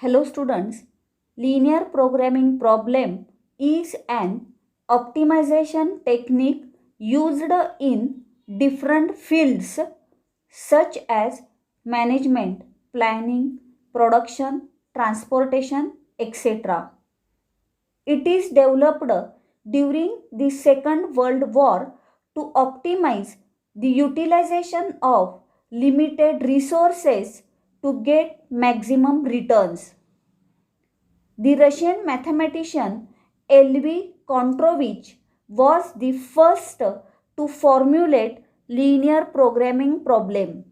Hello students, linear programming problem is an optimization technique used in different fields such as management, planning, production, transportation, etc. It is developed during the Second World War to optimize the utilization of limited resources to get maximum returns. The Russian mathematician L.V. Kontrovich was the first to formulate linear programming problem.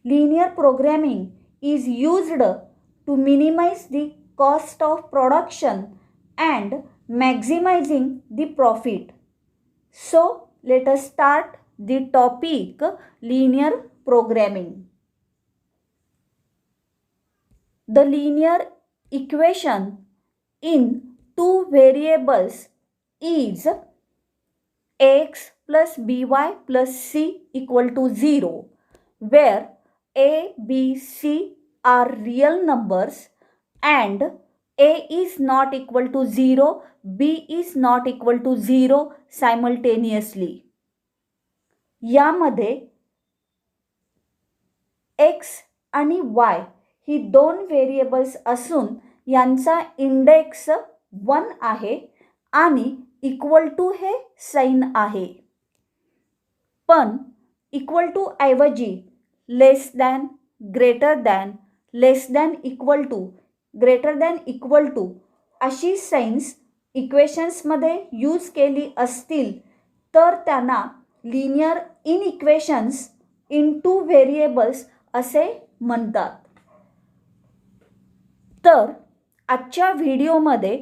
Linear programming is used to minimize the cost of production and maximizing the profit. So, let us start the topic linear programming. The linear equation in two variables is ax plus by plus c equal to 0, where a, b, c are real numbers and a is not equal to 0, b is not equal to 0 simultaneously. यामध्ये x आणि y ही दोन variables असून यांचा index 1 आहे आणि equal to hey sign आहे. पण equal to ऐवजी less than, greater than, less than equal to, greater than equal to अशी साइन्स इक्वेशन्समध्ये यूज केली असतील तर त्यांना linear inequations in two variables असे म्हणतात. तर आजच्या व्हिडिओमध्ये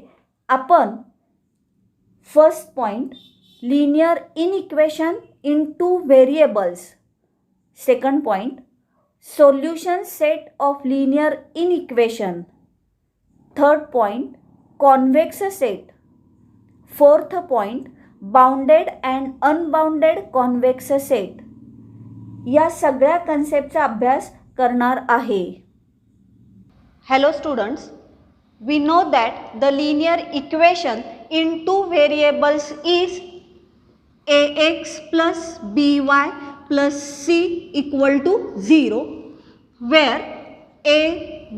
आपण first point linear inequation in two variables, second point solution set of linear inequation, third point convex set, fourth point bounded and unbounded convex set या सगळ्या कन्सेप्टचा अभ्यास करणार आहे. Hello students, we know that the linear equation in two variables is ax plus by plus c equal to 0, where a,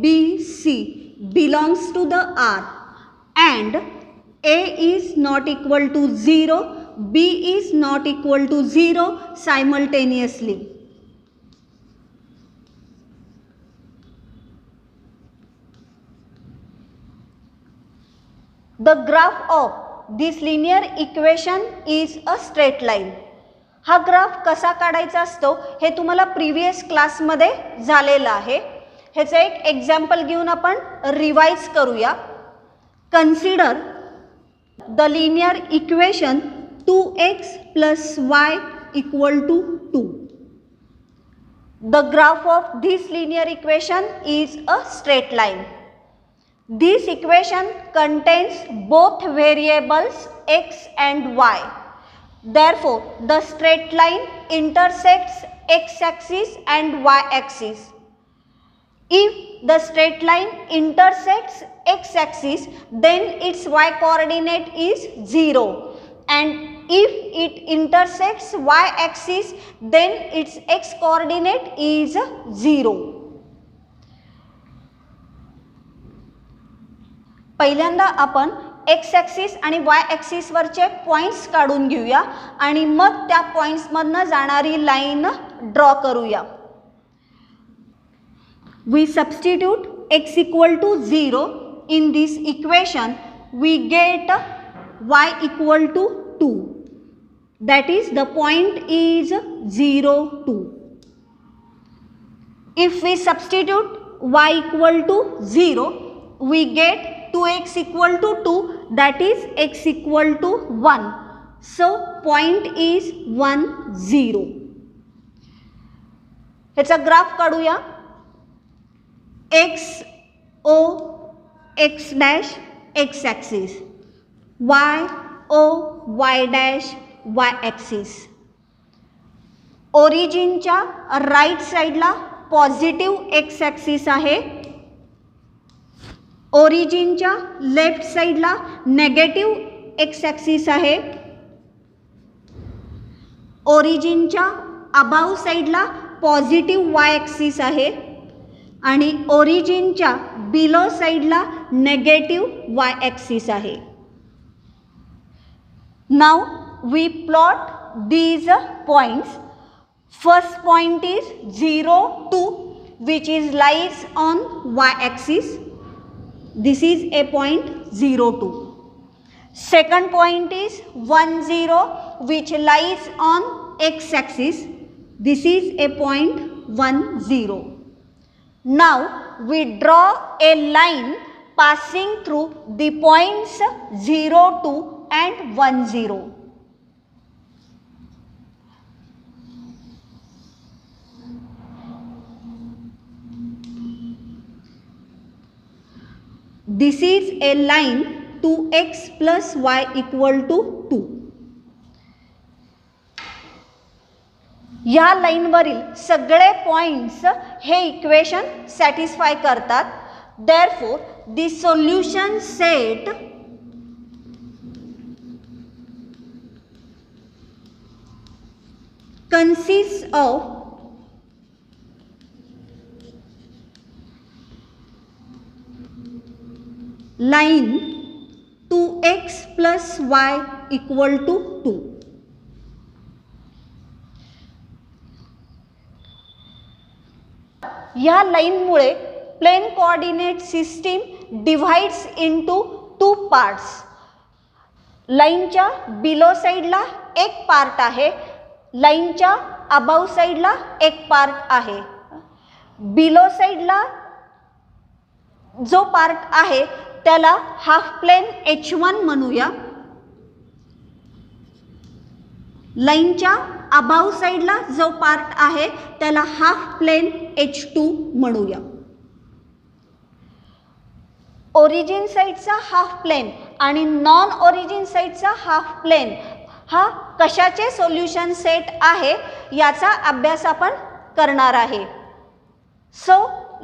b, c belongs to the R and a is not equal to 0, b is not equal to 0 simultaneously. The graph of this linear equation is a straight line. हा graph कसा काढायचा असतो हे तुम्हाला previous क्लासमध्ये झालेलं आहे. ह्याचं एक एक्झाम्पल घेऊन आपण रिवाइज करूया. Consider the linear equation 2x plus y equal to 2. The graph of this linear equation is a straight line. This equation contains both variables x and y. Therefore, the straight line intersects x-axis and y-axis. If the straight line intersects x-axis, then its y-coordinate is 0. And if it intersects y-axis, then its x-coordinate is 0. पहिल्यांदा आपण x axis आणि वाय ॲक्सिसवरचे points काढून घेऊया आणि मग त्या पॉईंट्समधनं जाणारी line draw करूया. We substitute x equal to 0 in this equation, we get y equal to 2. That is the point is 0, 2. If we substitute y equal to 0, we get 2x equal to 2, that is x equal to 1. So point is 1, 0. ह्याचा graph काढूया. x o x dash x axis, y o y dash y axis. ओरिजिनच्या right साईडला positive x axis आहे ओरिजिनच्या left साईडला negative X axis आहे, ओरिजिनच्या above साईडला पॉझिटिव्ह वाय ॲक्सिस आहे आणि ओरिजिनच्या बिलो साईडला नेगेटिव्ह वाय ॲक्सिस आहे. Now we plot these points. First point is 0, 2 which is lies on y axis. This is a point 0, 2. Second point is 1, 0 which lies on x axis. This is a point 1, 0. Now we draw a line passing through the points 0, 2 and 1, 0. This is a line 2x plus y equal to 2. या लाईनवरील सगळे points हे equation satisfy करतात. Therefore, the solution set consists of line 2x plus y equal to 2. या लाईनमुळे plane coordinate system divides into 2 parts. लाईनच्या below साईडला एक part आहे, लाईनच्या अबाव साईडला एक पार्ट आहे. बिलो साईडला जो पार्ट आहे त्याला हाफ प्लेन H1 म्हणूया. लाईनच्या अबाव साईडला जो पार्ट आहे त्याला हाफ प्लेन H2 म्हणूया. ओरिजिन साईडचा हाफ प्लेन आणि नॉन ओरिजिन साईडचा हाफ प्लेन हा कशाचे सोल्युशन सेट आहे याचा अभ्यास आपण करणार आहे. So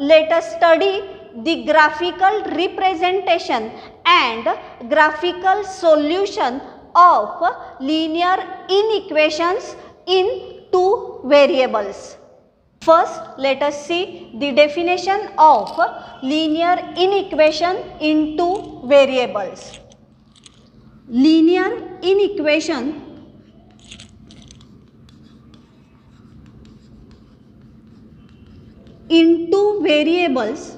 let us study the graphical representation and graphical solution of linear inequations in 2 variables. First, let us see the definition of linear inequation in 2 variables. Linear inequation in 2 variables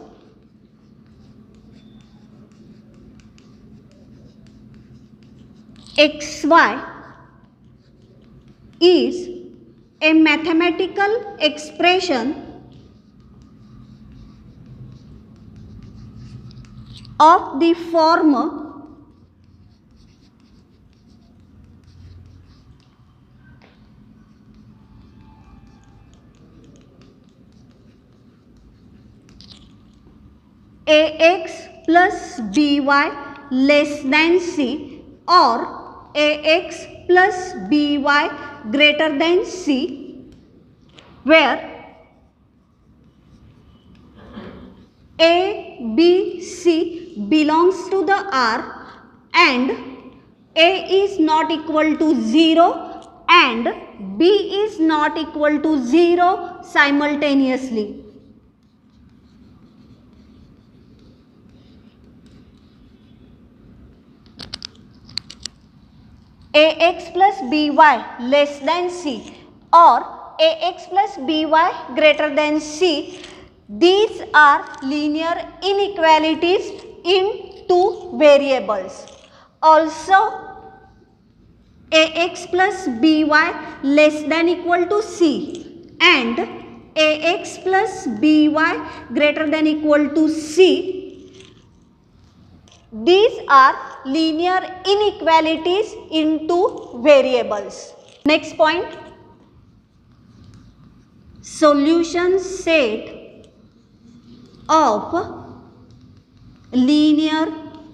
xy is a mathematical expression of the form ax plus by less than c or ax plus by greater than c, where a, b, c belongs to the R and a is not equal to 0 and b is not equal to 0 simultaneously. ax plus by less than c or ax plus by greater than c, these are linear inequalities in 2 variables. Also, ax plus by less than equal to c and ax plus by greater than equal to c, these are linear inequalities in 2 variables. Next point, solution set of linear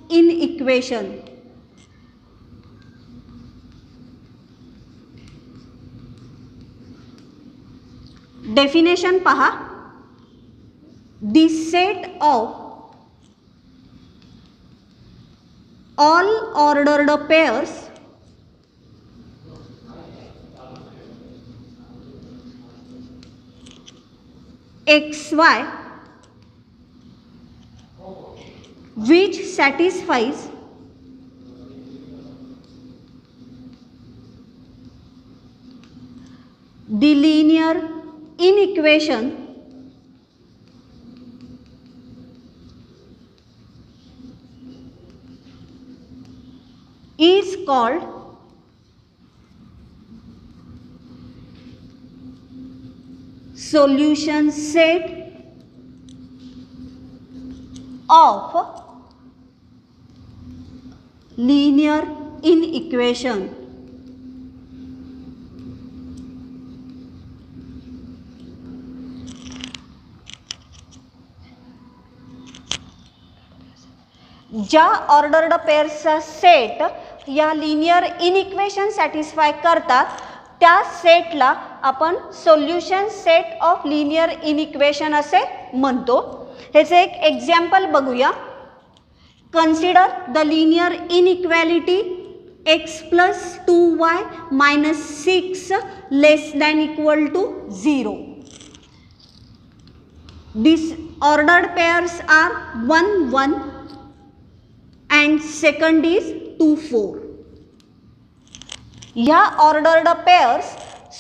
inequation. Definition पहा, the set of all ordered pairs xy which satisfies the linear inequation is called solution set of linear inequation. ज्या ordered पेअर्सचा set या linear inequation satisfy करतात त्या सेटला आपण solution set of linear inequation असे म्हणतो. ह्याचे एक एक्झाम्पल बघूया. Consider the linear inequality x + 2y - 6 < 0. These ordered pairs are 1 1 and second is 2 4. ह्या ऑर्डर्ड पेअर्स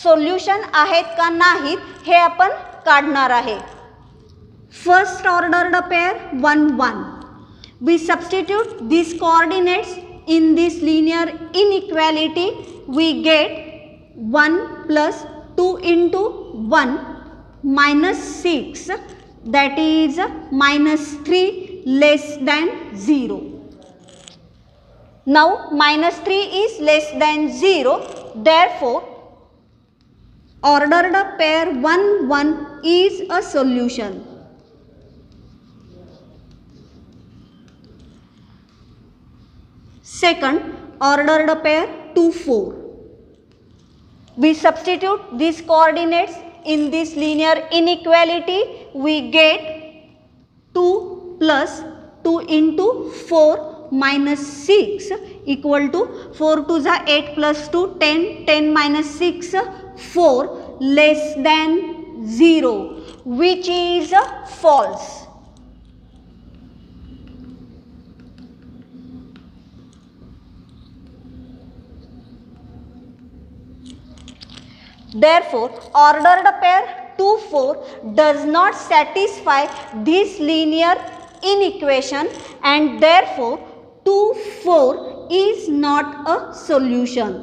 सोल्युशन आहेत का नाहीत हे आपण काढणार आहे. First ordered pair 1 1. We substitute these coordinates in this linear inequality. We get 1 + 2 × 1 - 6, that is -3 < 0. Now -3 is less than 0, therefore ordered pair 1 1 is a solution. Second ordered pair 2 4. We substitute these coordinates in this linear inequality. We get 2 + 2 × 4 - 6 = 4 2 8 + 2 10 10 - 6 4 < 0, which is false. Therefore, ordered pair 2 4 does not satisfy this linear inequation and therefore 2 4 is not a solution.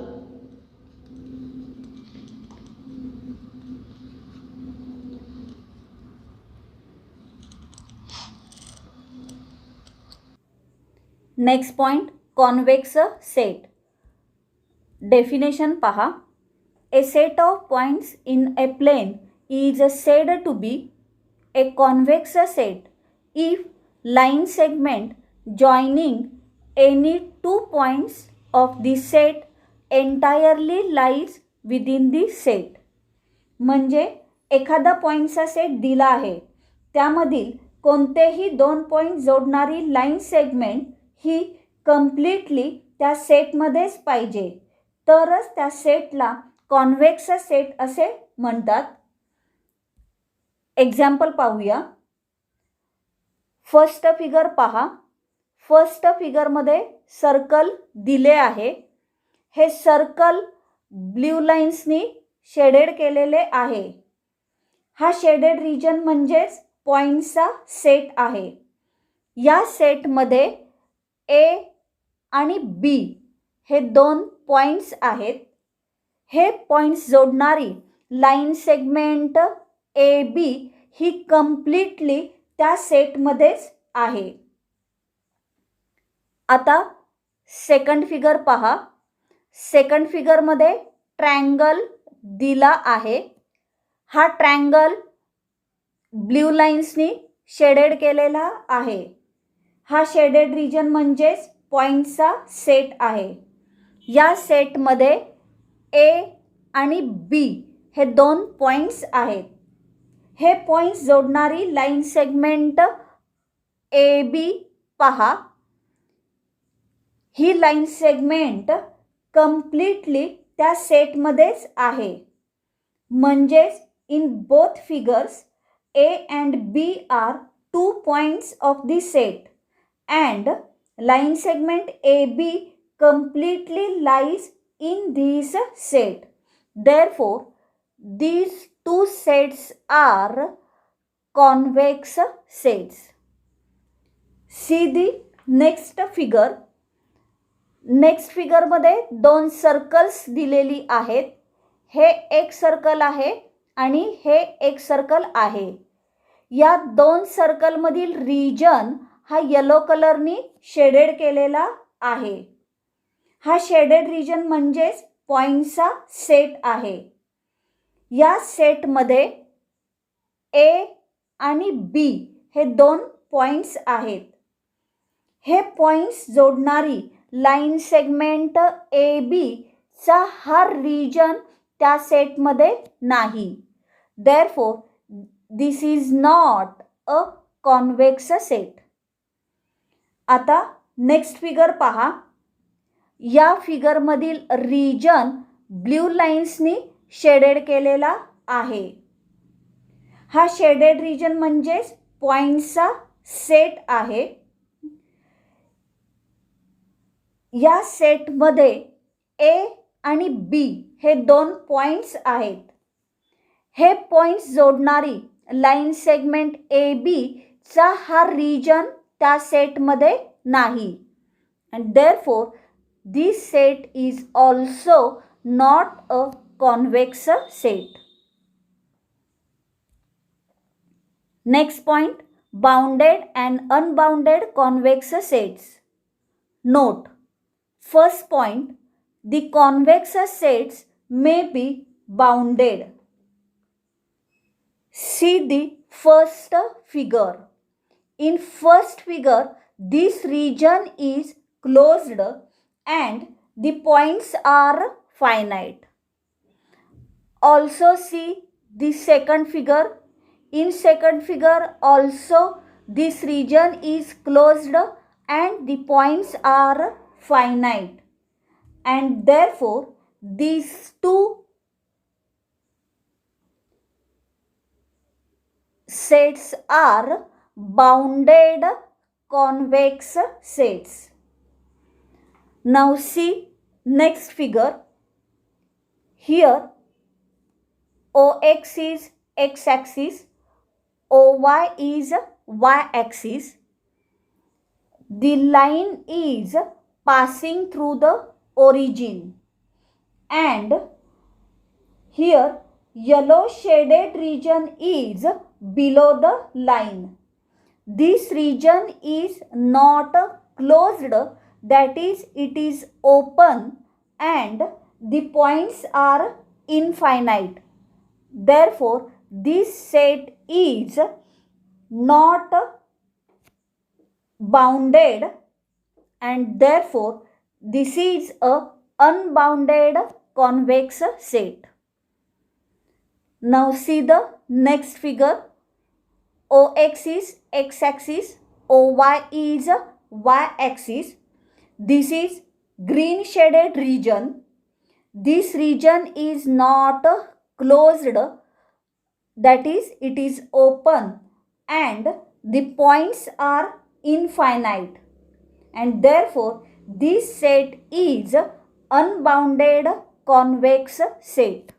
Next point, convex set. Definition पहा. A set of points in a plane is said to be a convex set if line segment joining any 2 points of the set entirely lies within the set. म्हणजे एखादा पॉईंटचा set दिला आहे, त्यामधील कोणतेही 2 point जोडणारी line segment ही completely त्या सेटमध्येच पाहिजे, तरच त्या सेटला कॉन्वेक्स सेट असे म्हणतात. एक्झाम्पल पाहूया. फर्स्ट फिगर पहा. फर्स्ट फिगरमध्ये सर्कल दिले आहे. हे सर्कल ब्ल्यू लाईन्सनी शेडेड केलेले आहे. हा शेडेड रिजन म्हणजेच पॉईंटचा सेट आहे. या सेटमध्ये ए आणि बी हे 2 पॉईंट्स आहेत. हे पॉईंट्स जोडणारी लाईन सेगमेंट ए बी ही कम्प्लिटली त्या सेटमध्येच आहे. आता सेकंड फिगर पहा. सेकंड फिगरमध्ये ट्रायंगल दिला आहे. हा ट्रायंगल ब्ल्यू लाईन्सनी शेडेड केलेला आहे. हा शेडेड रिजन म्हणजेच पॉईंटचा सेट आहे. या सेटमध्ये ए आणि बी हे 2 पॉईंट्स आहेत. हे पॉईंट्स जोडणारी लाईन सेगमेंट ए बी पहा. ही लाईन सेगमेंट कम्प्लिटली त्या सेटमध्येच आहे. म्हणजेच in both figures A and B are 2 points of the set and line segment AB completely lies in this set. Therefore, these two sets are convex sets. See the next figure. Next फिगरमध्ये 2 circles दिलेली आहेत. हे एक circle आहे आणि हे एक circle आहे. या 2 सर्कलमधील region हा येलो कलरनी शेडेड केलेला आहे. हा शेडेड रिजन म्हणजेच पॉईंटचा सेट आहे. या सेटमध्ये ए आणि बी हे 2 पॉईंट्स आहेत. हे पॉईंट्स जोडणारी लाईन सेगमेंट ए बी चा हा रिजन त्या सेटमध्ये नाही. Therefore this is not a convex set. आता नेक्स्ट फिगर पहा. या फिगरमधील रिजन ब्ल्यू लाईन्सनी शेडेड केलेला आहे. हा शेडेड रिजन म्हणजेच पॉईंटचा सेट आहे. या सेटमध्ये ए आणि बी हे 2 पॉईंट्स आहेत. हे पॉईंट्स जोडणारी लाईन सेगमेंट ए बी चा हा रिजन त्या सेटमध्ये नाही. And therefore this set is also not a convex set. Next point, bounded and unbounded convex sets. Note, first point, the convex sets may be bounded. See the first figure. In first figure, this region is closed and the points are finite. Also see the second figure. In second figure also this region is closed and the points are finite, and therefore these two sets are bounded convex sets. Now see next figure. Here OX is x-axis, OY is y-axis. The line is passing through the origin, and here yellow shaded region is below the line. This region is not closed, that is, it is open and the points are infinite. Therefore, this set is not bounded, and therefore this is a unbounded convex set. Now see the next figure. OX is x-axis, OY is y-axis. This is green shaded region. This region is not closed, that is, it is open and the points are infinite, and therefore this set is unbounded convex set.